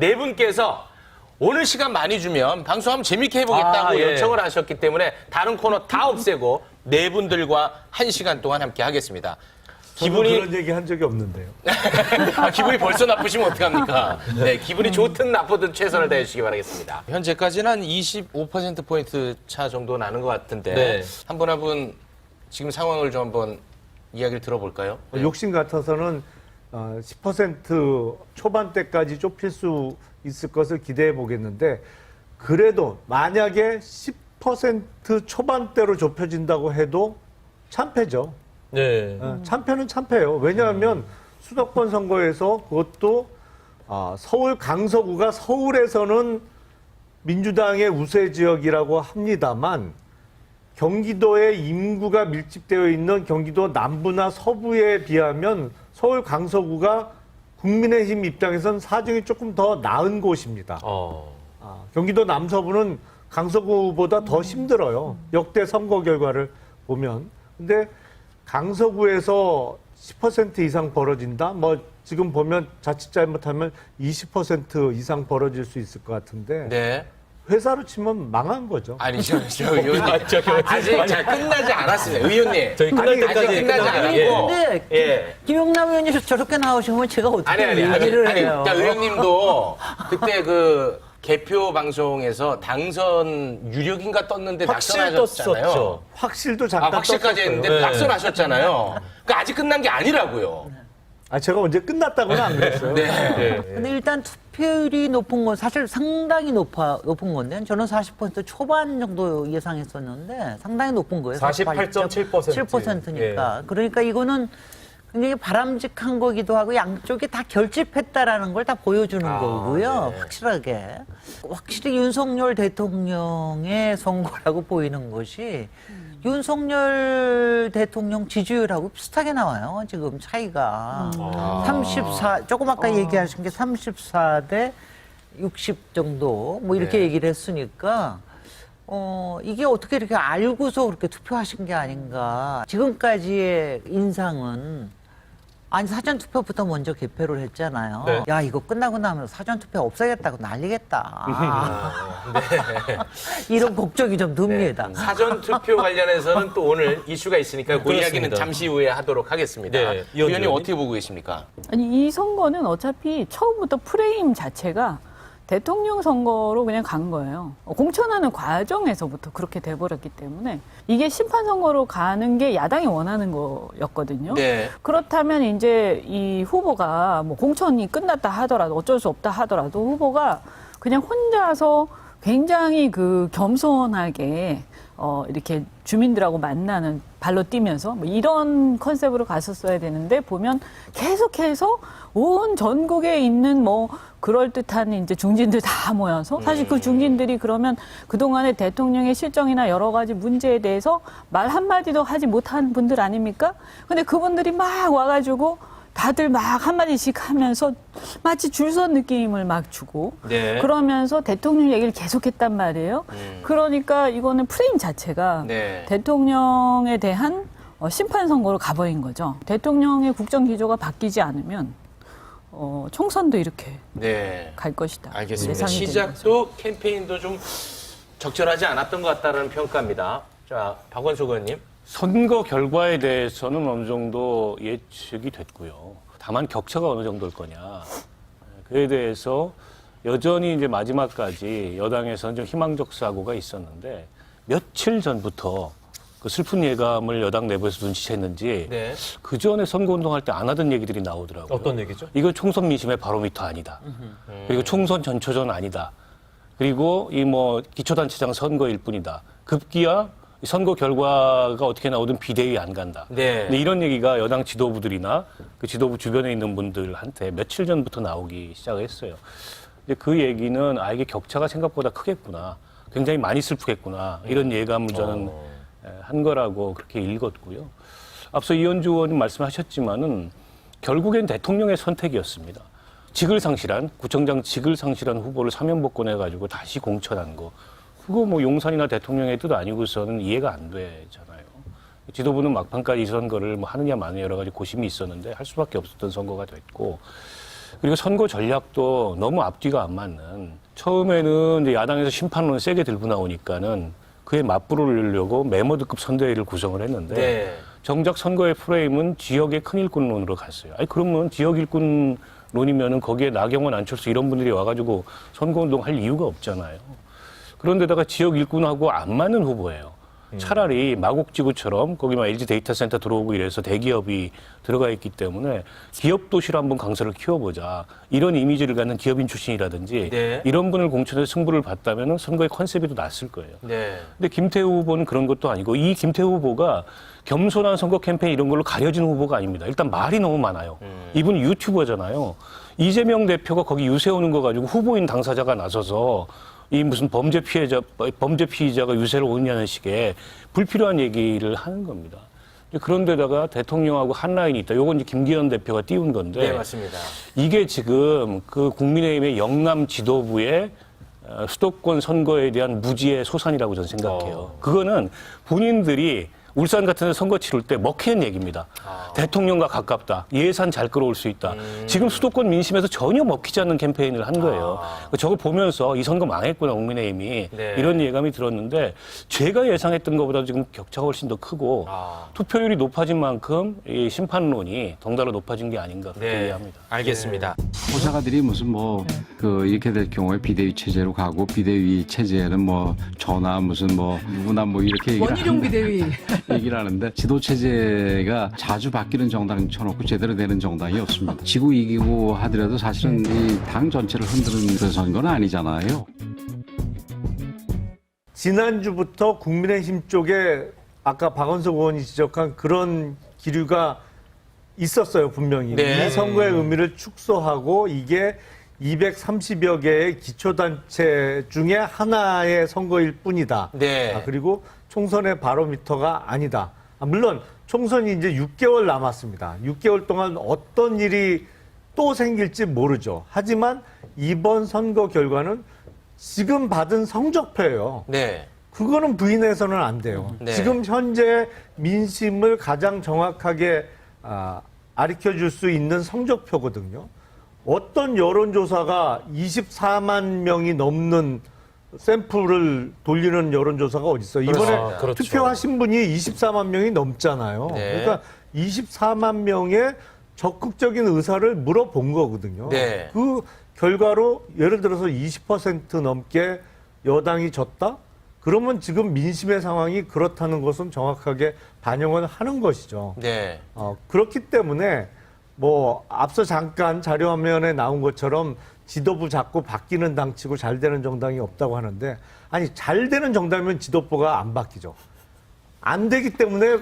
네 분께서 오늘 시간 많이 주면 방송 한번 재밌게 해보겠다고 예. 요청을 하셨기 때문에 다른 코너 다 없애고 네 분들과 1시간 동안 함께 하겠습니다. 기분이 그런 얘기 한 적이 없는데요. 기분이 벌써 나쁘시면 어떡합니까? 네, 기분이 좋든 나쁘든 최선을 다해주시기 바라겠습니다. 현재까지는 한 25%포인트 차 정도 나는 것 같은데 네. 한 분 한 분 지금 상황을 좀 한번 이야기를 들어볼까요? 욕심 같아서는 10% 초반대까지 좁힐 수 있을 것을 기대해 보겠는데 그래도 만약에 10% 초반대로 좁혀진다고 해도 참패죠. 네. 참패는 참패예요. 왜냐하면 수도권 선거에서 그것도 서울 강서구가 서울에서는 민주당의 우세 지역이라고 합니다만 경기도에 인구가 밀집되어 있는 경기도 남부나 서부에 비하면 서울 강서구가 국민의힘 입장에선 사정이 조금 더 나은 곳입니다. 경기도 남서부는 강서구보다 더 힘들어요. 역대 선거 결과를 보면. 근데 강서구에서 10% 이상 벌어진다? 뭐 지금 보면 자칫 잘못하면 20% 이상 벌어질 수 있을 것 같은데 네. 회사로 치면 망한 거죠. 아니죠, 의원님. 아직 잘 끝나지 않았습니다. 의원님. 저희 끝날 때까지 아직 끝나지 않았고. 근데 예. 김용남 의원님 저렇게 나오시면 제가 어떻게 얘기를 해요? 그러니까 의원님도 그때 그 개표 방송에서 당선 유력인가 떴는데 확실 낙선하셨잖아요. 떴었죠. 확실도 잠깐 확실까지 떴었어요. 했는데 네. 낙선하셨잖아요. 그러니까 아직 끝난 게 아니라고요. 제가 언제 끝났다고는 안 그랬어요. 네. 근데 일단 투표율이 높은 건 사실 상당히 높은 건데 저는 40% 초반 정도 예상했었는데 상당히 높은 거예요. 48.7%. 7%니까. 그러니까 이거는 굉장히 바람직한 거기도 하고 양쪽이 다 결집했다라는 걸 다 보여주는 거고요. 네. 확실하게. 확실히 윤석열 대통령의 선거라고 보이는 것이 윤석열 대통령 지지율하고 비슷하게 나와요. 지금 차이가. 34, 조금 아까 얘기하신 게 34대 60 정도 뭐 이렇게 네. 얘기를 했으니까 이게 어떻게 이렇게 알고서 그렇게 투표하신 게 아닌가. 지금까지의 인상은 아니 사전투표부터 먼저 개표를 했잖아요. 네. 야 이거 끝나고 나면 사전투표 없애겠다고 난리겠다. 이런 걱정이 좀 듭니다. 네. 사전 투표 관련해서는 또 오늘 이슈가 있으니까 그 그렇습니다. 이야기는 잠시 후에 하도록 하겠습니다. 네, 의원님 의원님. 어떻게 보고 계십니까? 아니 이 선거는 어차피 처음부터 프레임 자체가 대통령 선거로 그냥 간 거예요. 공천하는 과정에서부터 그렇게 돼버렸기 때문에 이게 심판 선거로 가는 게 야당이 원하는 거였거든요. 네. 그렇다면 이제 이 후보가 뭐 공천이 끝났다 하더라도 어쩔 수 없다 하더라도 후보가 그냥 혼자서 굉장히 그 겸손하게 이렇게 주민들하고 만나는 발로 뛰면서 뭐 이런 컨셉으로 갔었어야 되는데 보면 계속해서 온 전국에 있는 뭐 그럴듯한 이제 중진들 다 모여서 사실 그 중진들이 그러면 그동안의 대통령의 실정이나 여러 가지 문제에 대해서 말 한마디도 하지 못한 분들 아닙니까? 근데 그분들이 막 와가지고 다들 막 한마디씩 하면서 마치 줄 선 느낌을 막 주고 네. 그러면서 대통령 얘기를 계속했단 말이에요. 그러니까 이거는 프레임 자체가 네. 대통령에 대한 심판 선거로 가버린 거죠. 대통령의 국정 기조가 바뀌지 않으면 총선도 이렇게 네. 갈 것이다. 알겠습니다. 예상이 되는 시작도 캠페인도 좀 적절하지 않았던 것 같다는 평가입니다. 자, 박원석 의원님. 선거 결과에 대해서는 어느 정도 예측이 됐고요. 다만 격차가 어느 정도일 거냐. 그에 대해서 여전히 이제 마지막까지 여당에서는 좀 희망적 사고가 있었는데 며칠 전부터 그 슬픈 예감을 여당 내부에서 눈치챘는지 네. 그 전에 선거운동할 때 안 하던 얘기들이 나오더라고요. 어떤 얘기죠? 이거 총선 민심의 바로미터 아니다. 그리고 총선 전초전 아니다. 그리고 이 뭐 기초단체장 선거일 뿐이다. 급기야 선거 결과가 어떻게 나오든 비대위 안 간다. 네. 근데 이런 얘기가 여당 지도부들이나 그 지도부 주변에 있는 분들한테 며칠 전부터 나오기 시작했어요. 이제 그 얘기는 이게 격차가 생각보다 크겠구나. 굉장히 많이 슬프겠구나. 이런 예감을 저는 한 거라고 그렇게 읽었고요. 앞서 이현주 의원님 말씀하셨지만은 결국엔 대통령의 선택이었습니다. 직을 상실한, 구청장 직을 상실한 후보를 사면복권해가지고 다시 공천한 거. 그거 뭐 용산이나 대통령의 뜻 아니고서는 이해가 안 되잖아요. 지도부는 막판까지 이 선거를 뭐 하느냐 마느냐 여러 가지 고심이 있었는데 할 수밖에 없었던 선거가 됐고 그리고 선거 전략도 너무 앞뒤가 안 맞는. 처음에는 이제 야당에서 심판론을 세게 들고 나오니까는 그에 맞불으려고 메모드급 선대위를 구성을 했는데 네. 정작 선거의 프레임은 지역의 큰 일꾼론으로 갔어요. 아니 그러면 지역 일꾼론이면은 거기에 나경원, 안철수 이런 분들이 와가지고 선거운동 할 이유가 없잖아요. 그런데다가 지역 일꾼하고 안 맞는 후보예요. 차라리 마곡지구처럼 거기 막 LG 데이터센터 들어오고 이래서 대기업이 들어가 있기 때문에 기업 도시로 한번 강서를 키워보자. 이런 이미지를 갖는 기업인 출신이라든지 네. 이런 분을 공천해서 승부를 봤다면 선거의 컨셉이 더 낫을 거예요. 네. 근데 김태우 후보는 그런 것도 아니고 이 김태우 후보가 겸손한 선거 캠페인 이런 걸로 가려지는 후보가 아닙니다. 일단 말이 너무 많아요. 이분 유튜버잖아요. 이재명 대표가 거기 유세오는 거 가지고 후보인 당사자가 나서서 이 무슨 범죄 피의자가 유세를 오느냐는 식의 불필요한 얘기를 하는 겁니다. 그런데다가 대통령하고 한 라인이 있다. 요건 이제 김기현 대표가 띄운 건데. 네, 맞습니다. 이게 지금 그 국민의힘의 영남 지도부의 수도권 선거에 대한 무지의 소산이라고 저는 생각해요. 그거는 본인들이 울산 같은 데 선거 치를 때 먹히는 얘기입니다. 대통령과 가깝다. 예산 잘 끌어올 수 있다. 지금 수도권 민심에서 전혀 먹히지 않는 캠페인을 한 거예요. 저거 보면서 이 선거 망했구나, 국민의힘이. 네. 이런 예감이 들었는데 제가 예상했던 것보다 지금 격차가 훨씬 더 크고 투표율이 높아진 만큼 이 심판론이 덩달아 높아진 게 아닌가 그렇게 네. 이해합니다. 알겠습니다. 호사가들이 무슨 뭐 그 이렇게 될 경우에 비대위 체제로 가고 비대위 체제에는 뭐 저나 무슨 뭐 누구나 뭐 이렇게 원희룡 비대위. 얘기를 하는데 지도 체제가 자주 바뀌는 정당 쳐놓고 제대로 되는 정당이 없습니다. 지구 이기고 하더라도 사실은 이 당 전체를 흔드는 그 선거는 아니잖아요. 지난주부터 국민의힘 쪽에 아까 박원석 의원이 지적한 그런 기류가 있었어요, 분명히. 네. 이 선거의 의미를 축소하고 이게 230여 개의 기초단체 중에 하나의 선거일 뿐이다. 네. 그리고 총선의 바로미터가 아니다. 물론 총선이 이제 6개월 남았습니다. 6개월 동안 어떤 일이 또 생길지 모르죠. 하지만 이번 선거 결과는 지금 받은 성적표예요. 네. 그거는 부인해서는 안 돼요. 네. 지금 현재 민심을 가장 정확하게 가르쳐줄 수 있는 성적표거든요. 어떤 여론조사가 24만 명이 넘는 샘플을 돌리는 여론조사가 어디 있어요? 이번에 그렇죠. 투표하신 분이 24만 명이 넘잖아요. 네. 그러니까 24만 명의 적극적인 의사를 물어본 거거든요. 네. 그 결과로 예를 들어서 20% 넘게 여당이 졌다? 그러면 지금 민심의 상황이 그렇다는 것은 정확하게 반영을 하는 것이죠. 네. 그렇기 때문에 뭐 앞서 잠깐 자료화면에 나온 것처럼 지도부 자꾸 바뀌는 당치고 잘 되는 정당이 없다고 하는데 아니 잘 되는 정당이면 지도부가 안 바뀌죠. 안 되기 때문에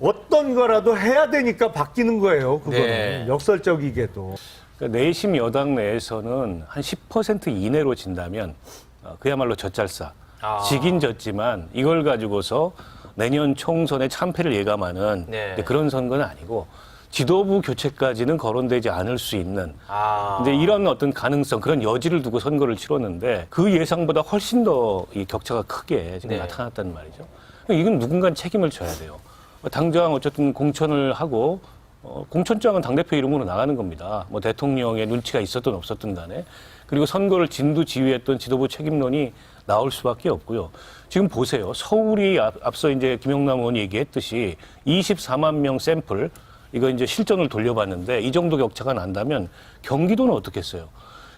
어떤 거라도 해야 되니까 바뀌는 거예요. 그거는 네. 역설적이게도. 그러니까 내심 여당 내에서는 한 10% 이내로 진다면 그야말로 젖잘싸. 지긴 졌지만 이걸 가지고서 내년 총선의 참패를 예감하는 네. 그런 선거는 아니고 지도부 교체까지는 거론되지 않을 수 있는 아. 이제 이런 어떤 가능성, 그런 여지를 두고 선거를 치렀는데 그 예상보다 훨씬 더 이 격차가 크게 지금 네. 나타났단 말이죠. 이건 누군가 책임을 져야 돼요. 당장 어쨌든 공천을 하고 공천장은 당대표 이름으로 나가는 겁니다. 뭐 대통령의 눈치가 있었든 없었든 간에. 그리고 선거를 진두지휘했던 지도부 책임론이 나올 수밖에 없고요. 지금 보세요. 서울이 앞서 이제 김영남 의원이 얘기했듯이 24만 명 샘플, 이거 이제 실전을 돌려봤는데 이 정도 격차가 난다면 경기도는 어떻겠어요?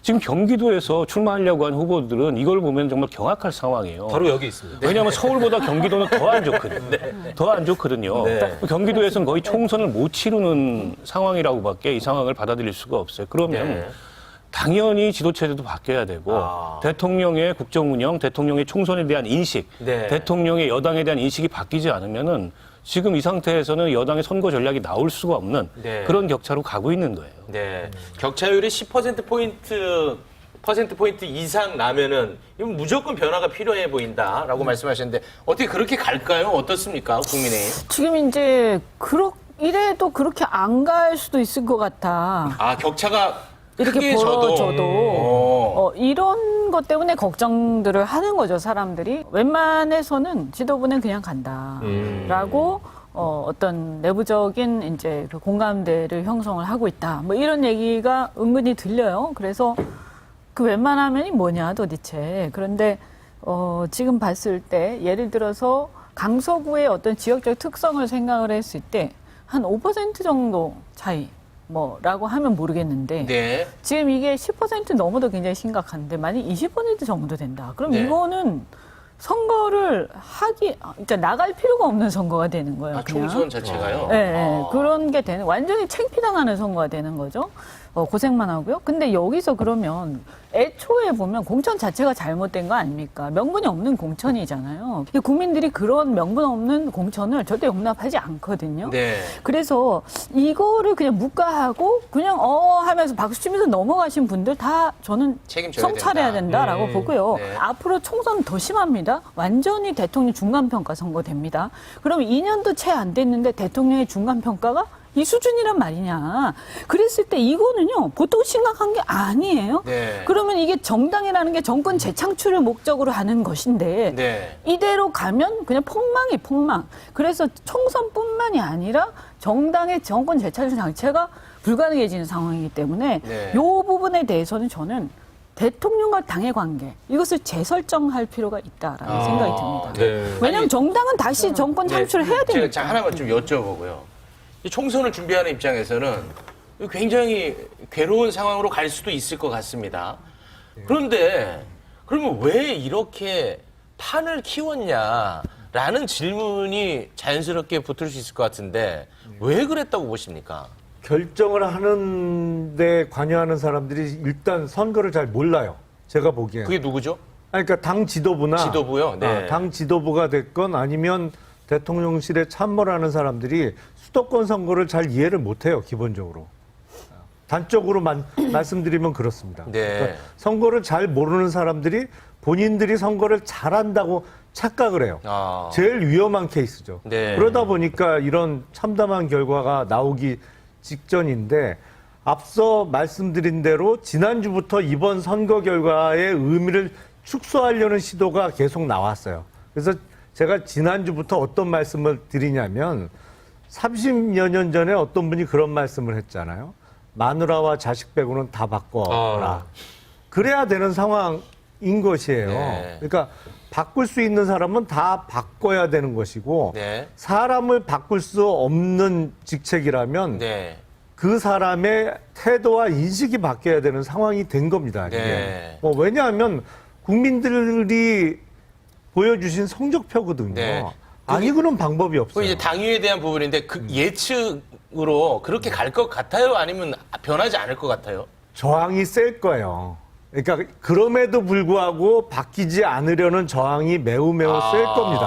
지금 경기도에서 출마하려고 한 후보들은 이걸 보면 정말 경악할 상황이에요. 바로 여기 있습니다. 왜냐하면 서울보다 경기도는 더 안 좋거든요. 더 안 좋거든요. 네. 경기도에서는 거의 총선을 못 치르는 상황이라고밖에 이 상황을 받아들일 수가 없어요. 그러면 네. 당연히 지도체제도 바뀌어야 되고 대통령의 국정운영, 대통령의 총선에 대한 인식, 네. 대통령의 여당에 대한 인식이 바뀌지 않으면은 지금 이 상태에서는 여당의 선거 전략이 나올 수가 없는 네. 그런 격차로 가고 있는 거예요. 네. 격차율이 10%포인트 이상 나면은 이건 무조건 변화가 필요해 보인다라고 말씀하셨는데 어떻게 그렇게 갈까요? 어떻습니까? 국민의힘? 지금 이제 이래도 그렇게 안 갈 수도 있을 것 같아. 아, 격차가 이렇게 크게 져도. 벌어져도 이런 것 때문에 걱정들을 하는 거죠, 사람들이. 웬만해서는 지도부는 그냥 간다라고 어떤 내부적인 이제 그 공감대를 형성을 하고 있다. 뭐 이런 얘기가 은근히 들려요. 그래서 그 웬만하면이 뭐냐 도대체. 그런데 지금 봤을 때 예를 들어서 강서구의 어떤 지역적 특성을 생각을 했을 때 한 5% 정도 차이 뭐라고 하면 모르겠는데 네. 지금 이게 10% 넘어도 굉장히 심각한데 만약 20% 정도 된다. 그럼 네. 이거는 선거를 그러니까 나갈 필요가 없는 선거가 되는 거예요. 아, 그냥. 총선 자체가요? 네, 네. 그런 게 되는 완전히 창피당하는 선거가 되는 거죠. 고생만 하고요. 근데 여기서 그러면 애초에 보면 공천 자체가 잘못된 거 아닙니까? 명분이 없는 공천이잖아요. 국민들이 그런 명분 없는 공천을 절대 용납하지 않거든요. 네. 그래서 이거를 그냥 묵과하고 그냥 하면서 박수 치면서 넘어가신 분들 다 저는 책임져야 성찰해야 된다. 된다라고 보고요. 네. 앞으로 총선 더 심합니다. 완전히 대통령 중간평가 선거 됩니다. 그럼 2년도 채 안 됐는데 대통령의 중간평가가 이 수준이란 말이냐. 그랬을 때 이거는요, 보통 심각한 게 아니에요. 네. 그러면 이게 정당이라는 게 정권 재창출을 목적으로 하는 것인데, 네. 이대로 가면 그냥 폭망이 폭망. 그래서 총선뿐만이 아니라 정당의 정권 재창출 자체가 불가능해지는 상황이기 때문에, 네. 이 부분에 대해서는 저는 대통령과 당의 관계, 이것을 재설정할 필요가 있다라는 생각이 듭니다. 네. 왜냐하면 정당은 다시 정권 창출을 해야 제가 되니까. 자, 하나만 좀 여쭤보고요. 이 총선을 준비하는 입장에서는 굉장히 괴로운 상황으로 갈 수도 있을 것 같습니다. 그런데 그러면 왜 이렇게 판을 키웠냐라는 질문이 자연스럽게 붙을 수 있을 것 같은데 왜 그랬다고 보십니까? 결정을 하는데 관여하는 사람들이 일단 선거를 잘 몰라요. 제가 보기엔. 그게 누구죠? 아니, 그러니까 당 지도부나 지도부요? 네. 당 지도부가 됐건 아니면 대통령실에 참모를 하는 사람들이 수도권 선거를 잘 이해를 못해요. 기본적으로. 단적으로 말씀드리면 그렇습니다. 네. 그러니까 선거를 잘 모르는 사람들이 본인들이 선거를 잘한다고 착각을 해요. 아. 제일 위험한 케이스죠. 네. 그러다 보니까 이런 참담한 결과가 나오기 직전인데 앞서 말씀드린 대로 지난주부터 이번 선거 결과의 의미를 축소하려는 시도가 계속 나왔어요. 그래서 제가 지난주부터 어떤 말씀을 드리냐면 30여 년 전에 어떤 분이 그런 말씀을 했잖아요. 마누라와 자식 빼고는 다 바꿔라. 그래야 되는 상황인 것이에요. 네. 그러니까 바꿀 수 있는 사람은 다 바꿔야 되는 것이고 네. 사람을 바꿀 수 없는 직책이라면 네. 그 사람의 태도와 인식이 바뀌어야 되는 상황이 된 겁니다. 이게. 네. 왜냐하면 국민들이 보여주신 성적표거든요. 네. 아니고는 방법이 그 없어요. 이제 당위에 대한 부분인데 그 예측으로 그렇게 갈 것 같아요? 아니면 변하지 않을 것 같아요? 저항이 셀 거예요. 그러니까 그럼에도 불구하고 바뀌지 않으려는 저항이 매우 셀 겁니다.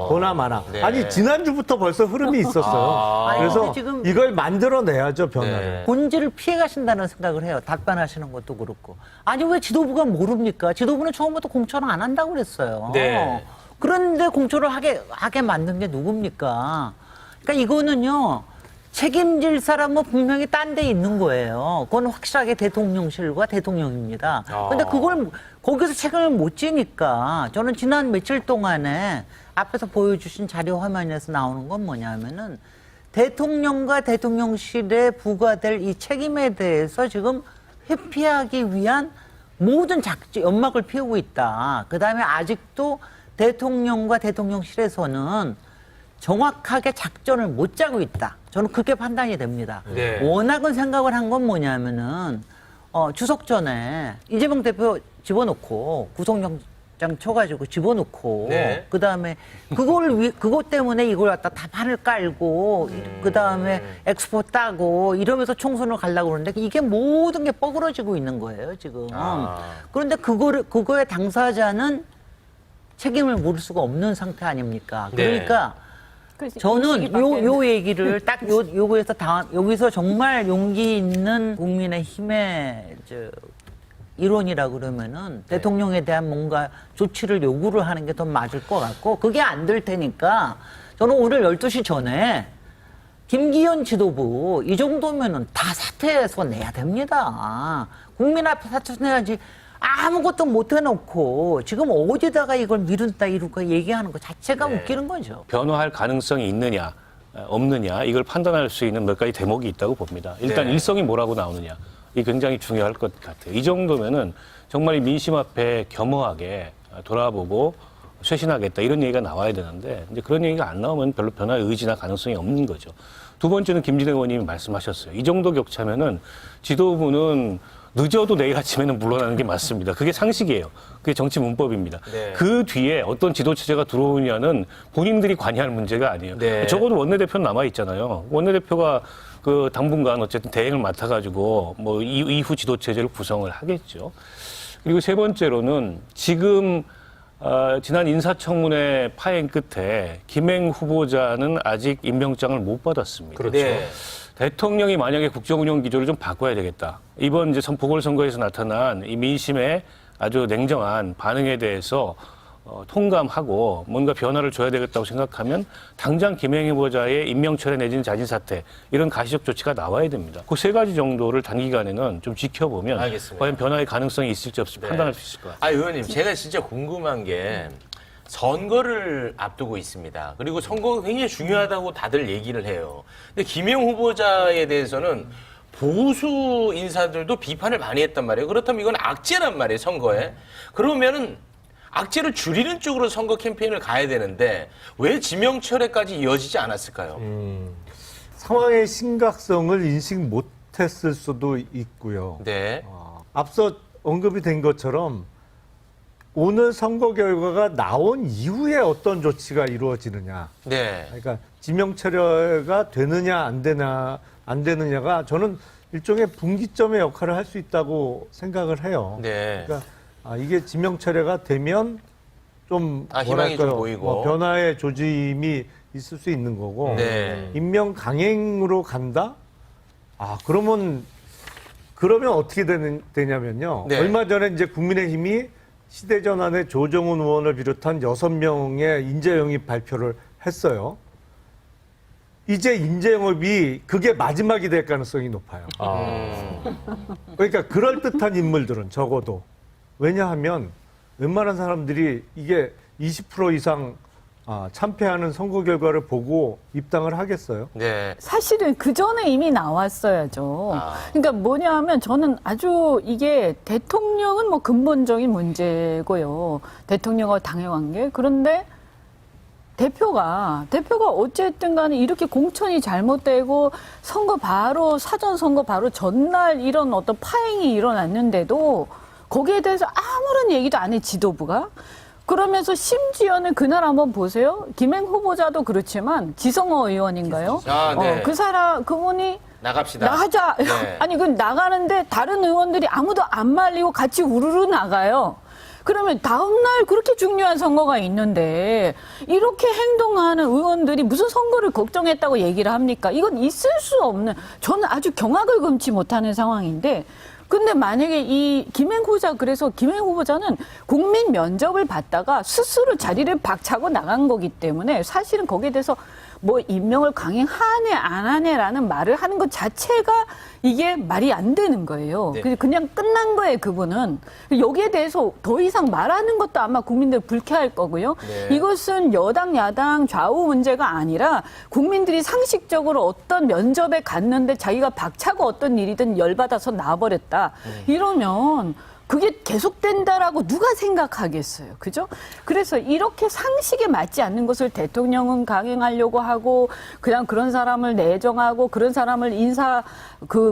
보나마나. 네. 아니 지난주부터 벌써 흐름이 있었어요. 아니, 그래서 근데 지금 이걸 만들어내야죠, 변화를. 네. 본질을 피해 가신다는 생각을 해요. 답변하시는 것도 그렇고. 아니, 왜 지도부가 모릅니까? 지도부는 처음부터 공천을 안 한다고 그랬어요. 네. 그런데 공천을 하게 만든 게 누굽니까? 그러니까 이거는요, 책임질 사람은 분명히 딴 데 있는 거예요. 그건 확실하게 대통령실과 대통령입니다. 근데 그걸 거기서 책임을 못 지니까 저는 지난 며칠 동안에 앞에서 보여주신 자료 화면에서 나오는 건 뭐냐면은 대통령과 대통령실에 부과될 이 책임에 대해서 지금 회피하기 위한 모든 연막을 피우고 있다. 그 다음에 아직도 대통령과 대통령실에서는 정확하게 작전을 못 짜고 있다. 저는 그렇게 판단이 됩니다. 네. 워낙은 생각을 한 건 뭐냐면은 추석 전에 이재명 대표 집어넣고 구속영장 쳐가지고 집어넣고 네. 그 다음에 그것 때문에 이걸 갖다 다 판을 깔고 그 다음에 엑스포 따고 이러면서 총선을 가려고 그러는데 이게 모든 게 뻐그러지고 있는 거예요 지금. 그런데 그거의 당사자는 책임을 물을 수가 없는 상태 아닙니까? 네. 그러니까. 그래서 저는 인식이 바뀌었는데. 요 얘기를 딱 여기서 정말 용기 있는 국민의힘의 일원이라 그러면은 대통령에 대한 뭔가 조치를 요구를 하는 게 더 맞을 것 같고 그게 안 될 테니까 저는 오늘 12시 전에 김기현 지도부 이 정도면은 다 사퇴해서 내야 됩니다. 국민 앞에 사퇴 내야지. 아무것도 못 해놓고 지금 어디다가 이걸 미룬다 이루고 얘기하는 것 자체가 웃기는 거죠. 변화할 가능성이 있느냐. 없느냐 이걸 판단할 수 있는 몇 가지 대목이 있다고 봅니다. 일단 네. 일성이 뭐라고 나오느냐 이 굉장히 중요할 것 같아요. 이 정도면은 정말 이 민심 앞에 겸허하게 돌아보고 쇄신하겠다 이런 얘기가 나와야 되는데 이제 그런 얘기가 안 나오면 별로 변화의 의지나 가능성이 없는 거죠. 두 번째는 김진애 의원님이 말씀하셨어요. 이 정도 격차면은 지도부는 늦어도 내일 아침에는 물러나는 게 맞습니다. 그게 상식이에요. 그게 정치 문법입니다. 네. 그 뒤에 어떤 지도체제가 들어오냐는 본인들이 관여할 문제가 아니에요. 네. 적어도 원내대표는 남아 있잖아요. 원내대표가 그 당분간 어쨌든 대행을 맡아가지고 뭐 이후 지도체제를 구성을 하겠죠. 그리고 세 번째로는 지금 지난 인사청문회 파행 끝에 김행 후보자는 아직 임명장을 못 받았습니다. 그렇죠. 네. 대통령이 만약에 국정운영 기조를 좀 바꿔야 되겠다. 이번 이제 보궐선거에서 나타난 이 민심의 아주 냉정한 반응에 대해서 통감하고 뭔가 변화를 줘야 되겠다고 생각하면 당장 김행 후보자의 임명철회 내지는 자진사퇴 이런 가시적 조치가 나와야 됩니다. 그 세 가지 정도를 단기간에는 좀 지켜보면 알겠습니다. 과연 변화의 가능성이 있을지 없을지 네. 판단할 수 있을 것 같아요. 의원님, 제가 진짜 궁금한 게 선거를 앞두고 있습니다. 그리고 선거가 굉장히 중요하다고 다들 얘기를 해요. 근데 김영 후보자에 대해서는 보수 인사들도 비판을 많이 했단 말이에요. 그렇다면 이건 악재란 말이에요, 선거에. 그러면은 악재를 줄이는 쪽으로 선거 캠페인을 가야 되는데 왜 지명철회까지 이어지지 않았을까요? 상황의 심각성을 인식 못했을 수도 있고요. 네. 앞서 언급이 된 것처럼 오늘 선거 결과가 나온 이후에 어떤 조치가 이루어지느냐. 네. 그러니까 지명철회가 되느냐 안 되느냐가 저는 일종의 분기점의 역할을 할 수 있다고 생각을 해요. 네. 그러니까 이게 지명철회가 되면 좀 희망이 좀 뭐랄까요, 보이고. 변화의 조짐이 있을 수 있는 거고 네. 임명 강행으로 간다? 그러면 어떻게 되냐면요. 네. 얼마 전에 이제 국민의힘이 시대전환의 조정훈 의원을 비롯한 6명의 인재 영입 발표를 했어요. 이제 인재 영입이 그게 마지막이 될 가능성이 높아요. 그러니까 그럴듯한 인물들은 적어도. 왜냐하면 웬만한 사람들이 이게 20% 이상 참패하는 선거 결과를 보고 입당을 하겠어요? 네. 사실은 그 전에 이미 나왔어야죠. 그러니까 뭐냐 하면 저는 아주 이게 대통령은 뭐 근본적인 문제고요. 대통령과 당의 관계. 그런데 대표가 어쨌든 간에 이렇게 공천이 잘못되고 사전 선거 바로 전날 이런 어떤 파행이 일어났는데도 거기에 대해서 아무런 얘기도 안 해, 지도부가. 그러면서 심지어는 그날 한번 보세요. 김행 후보자도 그렇지만 지성호 의원인가요? 네. 그분이 나갑시다. 나가자. 네. 아니, 그 나가는데 다른 의원들이 아무도 안 말리고 같이 우르르 나가요. 그러면 다음날 그렇게 중요한 선거가 있는데 이렇게 행동하는 의원들이 무슨 선거를 걱정했다고 얘기를 합니까? 이건 있을 수 없는, 저는 아주 경악을 금치 못하는 상황인데, 근데 만약에 이 김행 후보자는 국민 면접을 받다가 스스로 자리를 박차고 나간 거기 때문에 사실은 거기에 대해서 뭐 임명을 강행하네 안 하네라는 말을 하는 것 자체가 이게 말이 안 되는 거예요. 네. 그냥 끝난 거예요, 그분은. 여기에 대해서 더 이상 말하는 것도 아마 국민들 불쾌할 거고요. 네. 이것은 여당, 야당, 좌우 문제가 아니라 국민들이 상식적으로 어떤 면접에 갔는데 자기가 박차고 어떤 일이든 열받아서 나와버렸다. 이러면 그게 계속된다라고 누가 생각하겠어요. 그죠? 그래서 이렇게 상식에 맞지 않는 것을 대통령은 강행하려고 하고 그냥 그런 사람을 내정하고 그런 사람을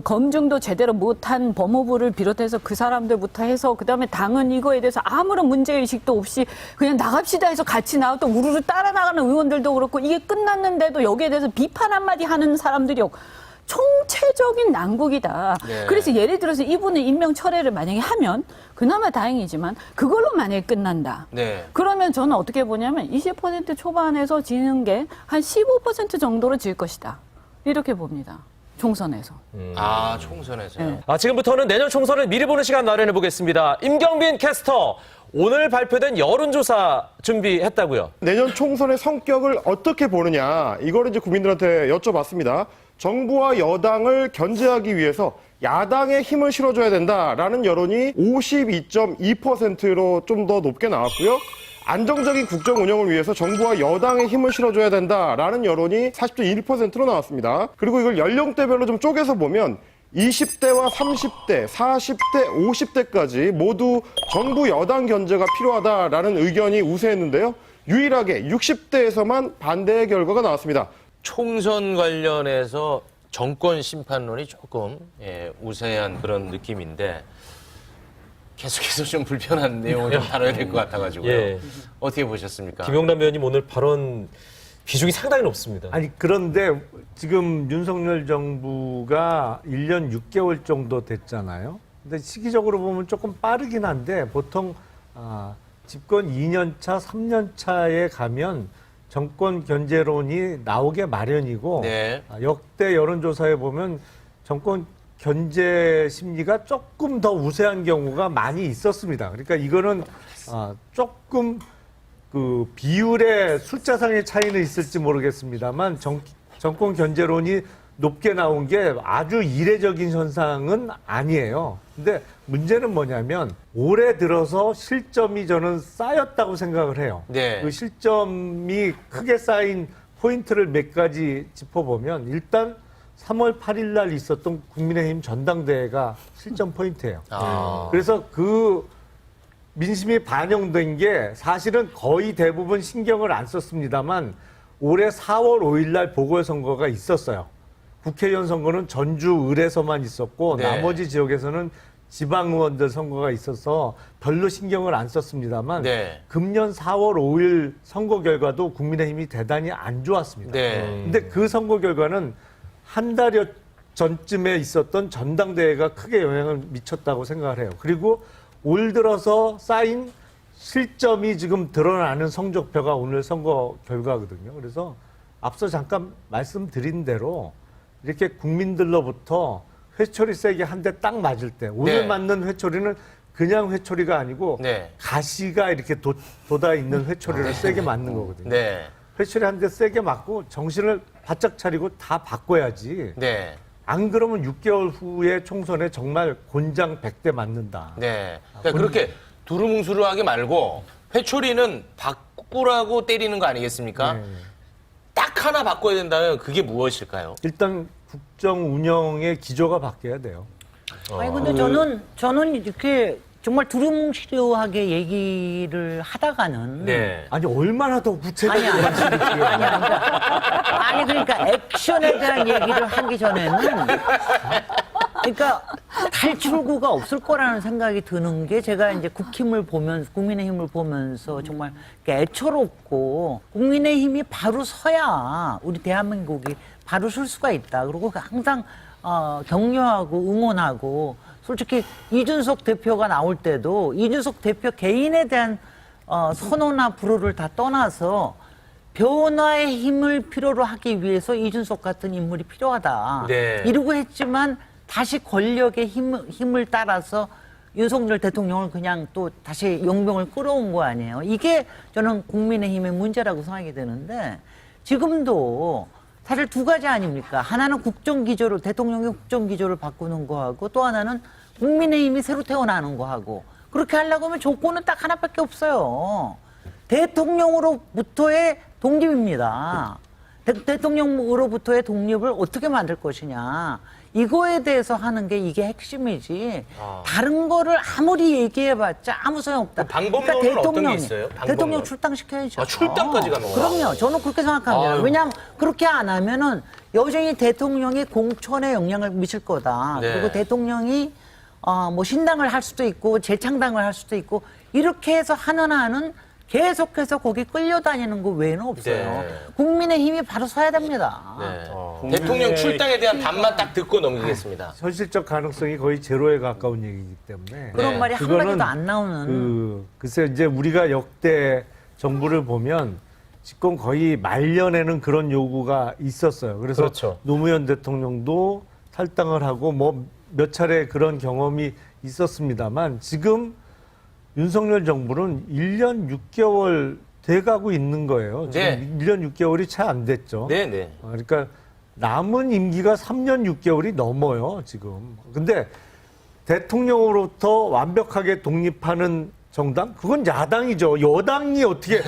검증도 제대로 못한 법무부를 비롯해서 그 사람들부터 해서 그다음에 당은 이거에 대해서 아무런 문제의식도 없이 그냥 나갑시다 해서 같이 나왔던 우르르 따라 나가는 의원들도 그렇고 이게 끝났는데도 여기에 대해서 비판 한마디 하는 사람들이 없고 총체적인 난국이다. 네. 그래서 예를 들어서 이분의 임명 철회를 만약에 하면 그나마 다행이지만 그걸로 만약에 끝난다. 네. 그러면 저는 어떻게 보냐면 20% 초반에서 지는 게 한 15% 정도로 질 것이다. 이렇게 봅니다. 총선에서. 총선에서요. 네. 지금부터는 내년 총선을 미리 보는 시간 마련해 보겠습니다. 임경빈 캐스터, 오늘 발표된 여론조사 준비했다고요? 내년 총선의 성격을 어떻게 보느냐, 이거를 이제 국민들한테 여쭤봤습니다. 정부와 여당을 견제하기 위해서 야당에 힘을 실어줘야 된다라는 여론이 52.2%로 좀 더 높게 나왔고요. 안정적인 국정 운영을 위해서 정부와 여당의 힘을 실어줘야 된다라는 여론이 40.1%로 나왔습니다. 그리고 이걸 연령대별로 좀 쪼개서 보면 20대와 30대, 40대, 50대까지 모두 정부 여당 견제가 필요하다라는 의견이 우세했는데요. 유일하게 60대에서만 반대의 결과가 나왔습니다. 총선 관련해서 정권 심판론이 조금 우세한 그런 느낌인데 계속해서 좀 불편한 내용을 좀 다뤄야 될 것 같아가지고요. 예. 어떻게 보셨습니까? 김용남 의원님 오늘 발언 비중이 상당히 높습니다. 아니 그런데 지금 윤석열 정부가 1년 6개월 정도 됐잖아요. 근데 시기적으로 보면 조금 빠르긴 한데 보통 집권 2년차, 3년차에 가면 정권 견제론이 나오게 마련이고 네. 역대 여론조사에 보면 정권 견제 심리가 조금 더 우세한 경우가 많이 있었습니다. 그러니까 이거는 조금 그 비율의 숫자상의 차이는 있을지 모르겠습니다만 정권 견제론이 높게 나온 게 아주 이례적인 현상은 아니에요. 근데 문제는 뭐냐면 올해 들어서 실점이 저는 쌓였다고 생각을 해요. 네. 그 실점이 크게 쌓인 포인트를 몇 가지 짚어보면 일단 3월 8일 날 있었던 국민의힘 전당대회가 실점 포인트예요. 그래서 그 민심이 반영된 게 사실은 거의 대부분 신경을 안 썼습니다만 올해 4월 5일 날 보궐선거가 있었어요. 국회의원 선거는 전주 을에서만 있었고 네. 나머지 지역에서는 지방의원들 선거가 있어서 별로 신경을 안 썼습니다만 네. 금년 4월 5일 선거 결과도 국민의힘이 대단히 안 좋았습니다. 네. 근데 그 선거 결과는 한 달여 전쯤에 있었던 전당대회가 크게 영향을 미쳤다고 생각을 해요. 그리고 올 들어서 쌓인 실점이 지금 드러나는 성적표가 오늘 선거 결과거든요. 그래서 앞서 잠깐 말씀드린 대로 이렇게 국민들로부터 회초리 세게 한 대 딱 맞을 때 오늘 네. 맞는 회초리는 그냥 회초리가 아니고 네. 가시가 이렇게 돋아 있는 회초리를 세게 맞는 거거든요. 네. 회초리 한 대 세게 맞고 정신을 바짝 차리고 다 바꿔야지. 네. 안 그러면 6개월 후에 총선에 정말 곤장 100대 맞는다. 네. 그러니까 그렇게 두루뭉술하게 말고 회초리는 바꾸라고 때리는 거 아니겠습니까? 네. 딱 하나 바꿔야 된다면 그게 무엇일까요? 일단 국정 운영의 기조가 바뀌어야 돼요. 아니 근데 저는 이렇게 정말 두루뭉실하게 얘기를 하다가는 네. 아니 얼마나 더 구체적으로 말씀드릴게요. 아니 그러니까 액션에 대한 얘기를 하기 전에는 그러니까 탈출구가 없을 거라는 생각이 드는 게 제가 이제 국힘을 보면서 국민의힘을 보면서 정말 애처롭고 국민의힘이 바로 서야 우리 대한민국이 바로 설 수가 있다. 그리고 항상 격려하고 응원하고 솔직히 이준석 대표가 나올 때도 이준석 대표 개인에 대한 선호나 불호를 다 떠나서 변화의 힘을 필요로 하기 위해서 이준석 같은 인물이 필요하다. 네. 이러고 했지만 다시 권력의 힘을 따라서 윤석열 대통령을 그냥 또 다시 용병을 끌어온 거 아니에요. 이게 저는 국민의힘의 문제라고 생각이 되는데 지금도 사실 두 가지 아닙니까? 하나는 국정기조를 대통령의 국정기조를 바꾸는 거하고 또 하나는 국민의힘이 새로 태어나는 거하고 그렇게 하려고 하면 조건은 딱 하나밖에 없어요. 대통령으로부터의 독립입니다. 대통령으로부터의 독립을 어떻게 만들 것이냐. 이거에 대해서 하는 게 이게 핵심이지. 다른 거를 아무리 얘기해봤자 아무 소용없다. 그 방법론은 어떤 게 있어요? 방법론. 대통령 출당시켜야죠. 아, 출당까지 가는 거야? 그럼요. 저는 그렇게 생각합니다. 아유. 왜냐하면 그렇게 안 하면은 여전히 대통령이 공천에 영향을 미칠 거다. 네. 그리고 대통령이 뭐 신당을 할 수도 있고 재창당을 할 수도 있고 이렇게 해서 하는 한은 계속해서 거기 끌려다니는 거 외에는 없어요. 네. 국민의힘이 바로 서야 됩니다. 네. 대통령 출당에 대한 답만 딱 듣고 넘기겠습니다. 현실적 가능성이 거의 제로에 가까운 얘기이기 때문에 그런 네. 말이 그거는 한마디도 안 나오는. 글쎄 이제 우리가 역대 정부를 보면 집권 거의 말년에는 그런 요구가 있었어요. 그래서 그렇죠. 노무현 대통령도 탈당을 하고 뭐 몇 차례 그런 경험이 있었습니다만 지금 윤석열 정부는 1년 6개월 돼가고 있는 거예요. 지금 네. 1년 6개월이 채 안 됐죠. 네네. 그러니까 남은 임기가 3년 6개월이 넘어요, 지금. 근데 대통령으로부터 완벽하게 독립하는 정당? 그건 야당이죠. 여당이 어떻게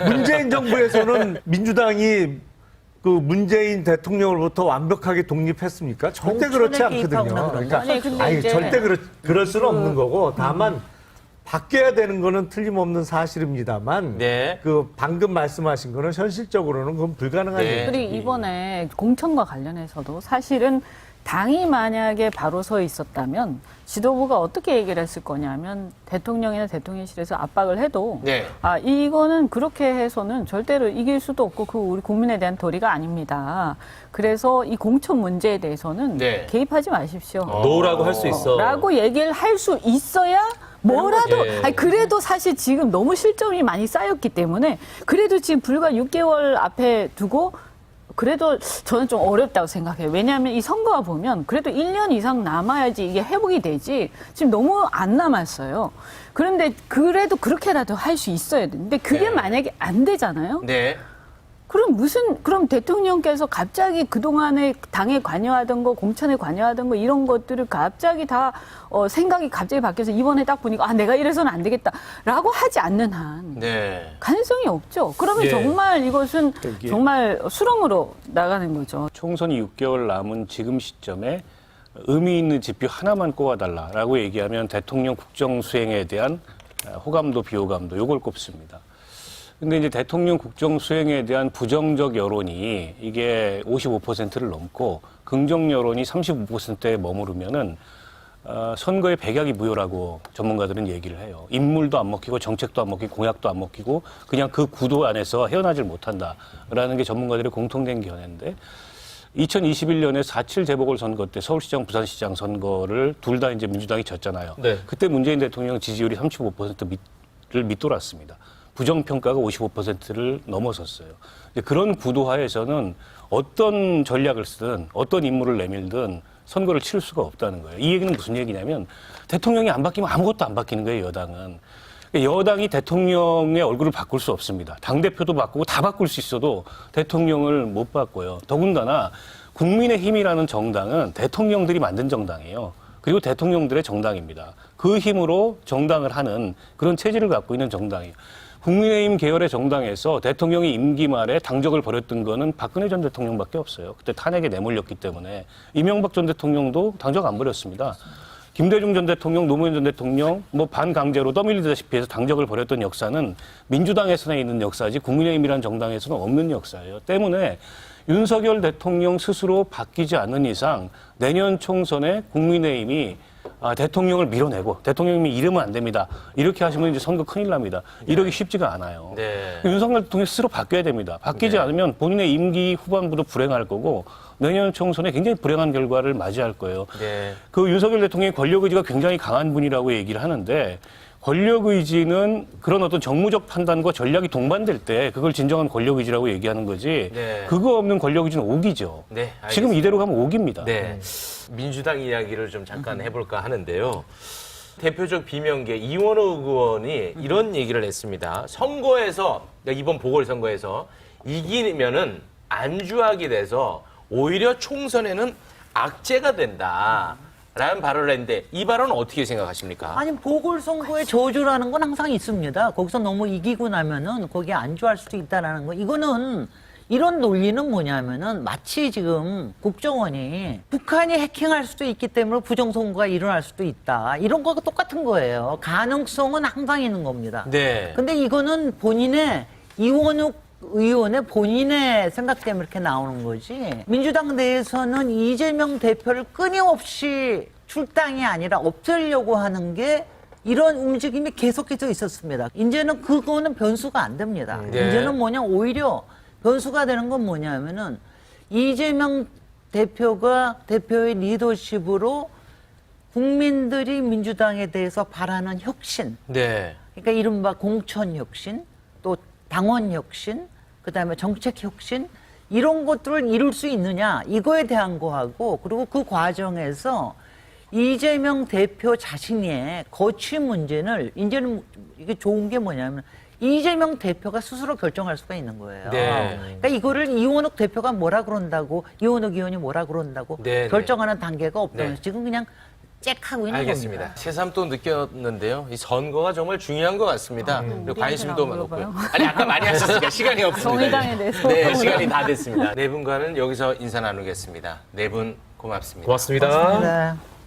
문재인 정부에서는 민주당이 그 문재인 대통령으로부터 완벽하게 독립했습니까? 절대 그렇지 공천에 개입하거나 않거든요. 그런 그러니까 거. 아니, 근데 아니, 이제 절대 그럴 수는 없는 거고 다만 바뀌어야 되는 거는 틀림없는 사실입니다만 네. 그 방금 말씀하신 거는 현실적으로는 그건 불가능한 네. 얘기예요. 그리고 이번에 공천과 관련해서도 사실은 당이 만약에 바로 서 있었다면 지도부가 어떻게 얘기를 했을 거냐면 대통령이나 대통령실에서 압박을 해도 네. 아 이거는 그렇게 해서는 절대로 이길 수도 없고 그 우리 국민에 대한 도리가 아닙니다. 그래서 이 공천 문제에 대해서는 네. 개입하지 마십시오. 노라고 할 수 있어. 라고 얘기를 할 수 있어야 뭐라도, 예. 아니, 그래도 사실 지금 너무 실점이 많이 쌓였기 때문에 그래도 지금 불과 6개월 앞에 두고 그래도 저는 좀 어렵다고 생각해요. 왜냐하면 이 선거가 보면 그래도 1년 이상 남아야지 이게 회복이 되지 지금 너무 안 남았어요. 그런데 그래도 그렇게라도 할 수 있어야 되는데 그게 네. 만약에 안 되잖아요. 네. 그럼 대통령께서 갑자기 그동안에 당에 관여하던 거, 공천에 관여하던 거, 이런 것들을 갑자기 다, 생각이 갑자기 바뀌어서 이번에 딱 보니까, 아, 내가 이래서는 안 되겠다라고 하지 않는 한. 네. 가능성이 없죠. 그러면 예. 정말 이것은 정말 수렁으로 나가는 거죠. 총선이 6개월 남은 지금 시점에 의미 있는 지표 하나만 꼽아달라라고 얘기하면 대통령 국정 수행에 대한 호감도 비호감도 요걸 꼽습니다. 근데 이제 대통령 국정 수행에 대한 부정적 여론이 이게 55%를 넘고 긍정 여론이 35%에 머무르면은 선거의 백약이 무효라고 전문가들은 얘기를 해요. 인물도 안 먹히고 정책도 안 먹히고 공약도 안 먹히고 그냥 그 구도 안에서 헤어나질 못한다라는 게 전문가들의 공통된 견해인데 2021년에 4.7 재보궐선거 때 서울시장, 부산시장 선거를 둘 다 이제 민주당이 졌잖아요. 네. 그때 문재인 대통령 지지율이 35%를 밑돌았습니다. 부정평가가 55%를 넘어섰어요. 이제 그런 구도하에서는 어떤 전략을 쓰든 어떤 인물을 내밀든 선거를 치를 수가 없다는 거예요. 이 얘기는 무슨 얘기냐면 대통령이 안 바뀌면 아무것도 안 바뀌는 거예요, 여당은. 여당이 대통령의 얼굴을 바꿀 수 없습니다. 당대표도 바꾸고 다 바꿀 수 있어도 대통령을 못 바꿔요. 더군다나 국민의힘이라는 정당은 대통령들이 만든 정당이에요. 그리고 대통령들의 정당입니다. 그 힘으로 정당을 하는 그런 체질을 갖고 있는 정당이에요. 국민의힘 계열의 정당에서 대통령이 임기 말에 당적을 벌였던 거는 박근혜 전 대통령밖에 없어요. 그때 탄핵에 내몰렸기 때문에. 이명박 전 대통령도 당적 안 벌였습니다. 김대중 전 대통령, 노무현 전 대통령 뭐 반강제로 떠밀리다시피 해서 당적을 벌였던 역사는 민주당에서나 있는 역사지 국민의힘이라는 정당에서는 없는 역사예요. 때문에 윤석열 대통령 스스로 바뀌지 않는 이상 내년 총선에 국민의힘이 대통령을 밀어내고 대통령이 이러면 안 됩니다. 이렇게 하시면 이제 선거 큰일 납니다. 이러기 쉽지가 않아요. 네. 윤석열 대통령이 스스로 바뀌어야 됩니다. 바뀌지 않으면 본인의 임기 후반부도 불행할 거고 내년 총선에 굉장히 불행한 결과를 맞이할 거예요. 네. 그 윤석열 대통령의 권력 의지가 굉장히 강한 분이라고 얘기를 하는데 권력 의지는 그런 어떤 정무적 판단과 전략이 동반될 때 그걸 진정한 권력 의지라고 얘기하는 거지. 네. 그거 없는 권력 의지는 옥이죠. 네, 지금 알겠습니다. 이대로 가면 옥입니다. 네. 민주당 이야기를 좀 잠깐 해볼까 하는데요. 대표적 비명계 이원호 의원이 이런 얘기를 했습니다. 선거에서, 이번 보궐선거에서 이기면은 안주하게 돼서 오히려 총선에는 악재가 된다. 라는 발언을 했는데 이 발언은 어떻게 생각하십니까? 아니 보궐선거에 저주라는 건 항상 있습니다. 거기서 너무 이기고 나면은 거기에 안주할 수도 있다라는 거. 이거는 이런 논리는 뭐냐면은 마치 지금 국정원이 북한이 해킹할 수도 있기 때문에 부정선거가 일어날 수도 있다. 이런 거가 똑같은 거예요. 가능성은 항상 있는 겁니다. 네. 근데 이거는 본인의 이원욱 의원의 본인의 생각 때문에 이렇게 나오는 거지. 민주당 내에서는 이재명 대표를 끊임없이 출당이 아니라 없애려고 하는 게 이런 움직임이 계속해서 있었습니다. 이제는 그거는 변수가 안 됩니다. 네. 이제는 뭐냐, 오히려 변수가 되는 건 뭐냐면은 이재명 대표가 대표의 리더십으로 국민들이 민주당에 대해서 바라는 혁신, 네. 그러니까 이른바 공천 혁신, 또 당원 혁신, 그다음에 정책 혁신 이런 것들을 이룰 수 있느냐 이거에 대한 거하고 그리고 그 과정에서 이재명 대표 자신의 거취 문제는 이제는 이게 좋은 게 뭐냐면 이재명 대표가 스스로 결정할 수가 있는 거예요. 네. 그러니까 이거를 이원욱 대표가 뭐라 그런다고 이원욱 의원이 뭐라 그런다고 네, 결정하는 단계가 없다면서 네. 지금 그냥 잭하고 있는 알겠습니다. 겁니다. 새삼 또 느꼈는데요. 이 선거가 정말 중요한 것 같습니다. 그리고 관심도 우리한테는 안 많고요. 물어봐요. 아니 아까 많이 하셨으니까 시간이 없습니다. 정의당에 대해서. 네, 시간이 다 됐습니다. 네 분과는 여기서 인사 나누겠습니다. 네 분 고맙습니다. 고맙습니다. 네.